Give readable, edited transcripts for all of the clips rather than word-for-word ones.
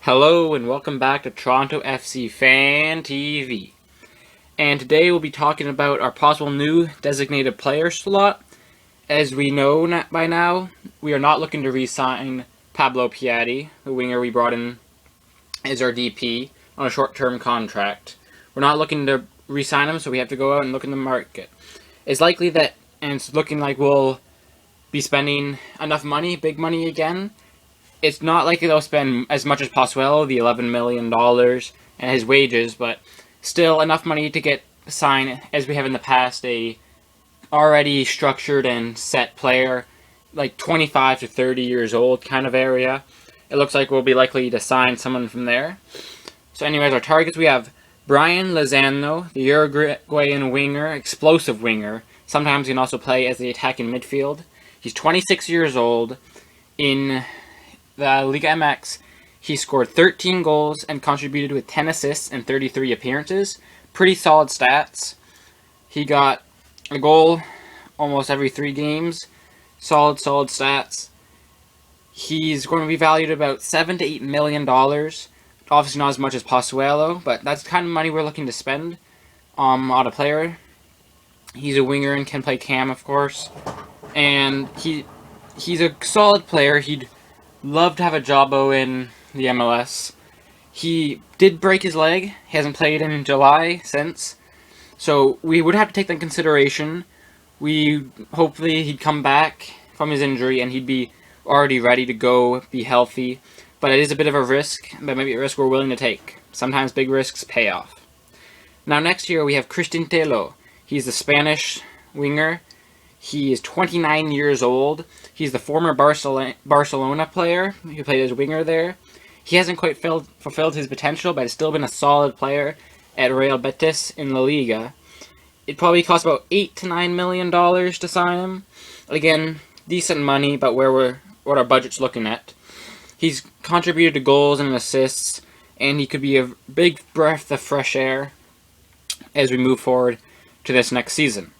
Hello and welcome back to Toronto FC Fan TV. And today we'll be talking about our possible new designated player slot. As we know by now, we are not looking to re-sign Pablo Piatti, the winger we brought in as our DP, on a short-term contract. We're not looking to re-sign him, so we have to go out and look in the market. It's likely that, and it's looking like we'll be spending enough money, big money again. It's not likely they'll spend as much as Pozuelo, the $11 million, and his wages, but still enough money to get signed, as we have in the past, a already structured and set player, like 25 to 30 years old kind of area. It looks like we'll be likely to sign someone from there. So anyways, our targets, we have Brian Lozano, the Uruguayan winger, explosive winger. Sometimes he can also play as the attacking midfield. He's 26 years old. In the Liga MX, he scored 13 goals and contributed with 10 assists and 33 appearances. Pretty solid stats. He got a goal almost every 3 games. Solid stats. He's going to be valued about $7 to $8 million. Obviously not as much as Pozuelo, but that's the kind of money we're looking to spend on a player. He's a winger and can play cam, of course. And he's a solid player. He'd love to have a jobbo in the MLS. He did break his leg. He hasn't played in July since. So we would have to take that in consideration. Hopefully he'd come back from his injury and he'd be already ready to go, be healthy. But it is a bit of a risk, but maybe a risk we're willing to take. Sometimes big risks pay off. Now next here we have Cristian Tello. He's the Spanish winger. He is 29 years old. He's the former Barcelona player who played as winger there. He hasn't quite fulfilled his potential, but has still been a solid player at Real Betis in La Liga. It probably costs about $8 to $9 million to sign him. Again, decent money, but what our budget's looking at. He's contributed to goals and assists, and he could be a big breath of fresh air as we move forward to this next season.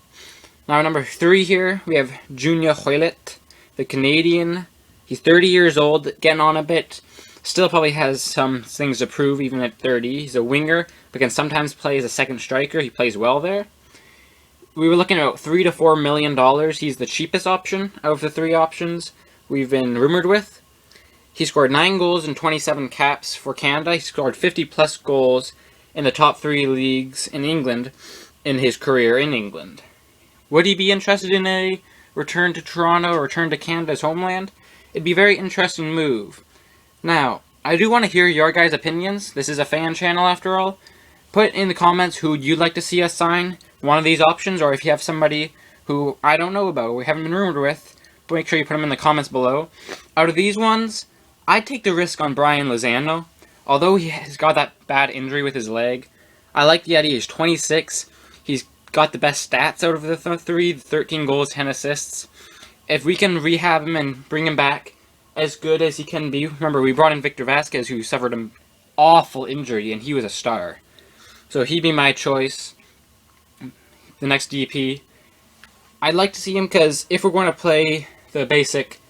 Now, number 3 here, we have Junior Hoilett, the Canadian. He's 30 years old, getting on a bit. Still probably has some things to prove, even at 30. He's a winger, but can sometimes play as a second striker. He plays well there. We were looking at about $3 to $4 million. He's the cheapest option out of the 3 options we've been rumored with. He scored 9 goals and 27 caps for Canada. He scored 50-plus goals in the top 3 leagues in England in his career in England. Would he be interested in a return to Toronto or return to Canada's homeland? It'd be a very interesting move. Now, I do want to hear your guys' opinions. This is a fan channel after all. Put in the comments who you'd like to see us sign, one of these options, or if you have somebody who I don't know about, or we haven't been rumored with, make sure you put them in the comments below. Out of these ones, I'd take the risk on Brian Lozano. Although he has got that bad injury with his leg, I like the idea. He's 26. He's got the best stats out of the 3, 13 goals, 10 assists. If we can rehab him and bring him back as good as he can be. Remember, we brought in Victor Vasquez, who suffered an awful injury, and he was a star. So he'd be my choice. The next DP. I'd like to see him because if we're going to play the basic,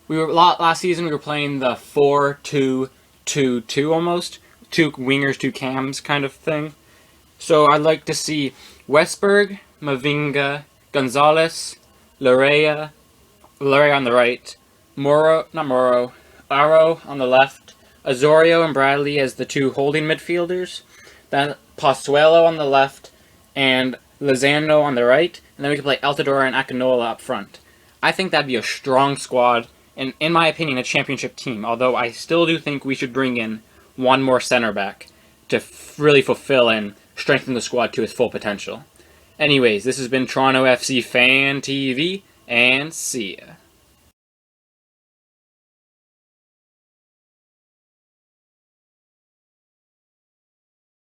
last season we were playing the 4-2-2-2 almost. 2 wingers, 2 cams kind of thing. So I'd like to see Westberg, Mavinga, Gonzalez, Larrea on the right, Aro on the left, Osorio and Bradley as the 2 holding midfielders, then Pozuelo on the left, and Lozano on the right, and then we could play Altidore and Akinola up front. I think that'd be a strong squad, and in my opinion, a championship team, although I still do think we should bring in one more center back to really fulfill and strengthen the squad to its full potential. Anyways, this has been Toronto FC Fan TV, and see ya.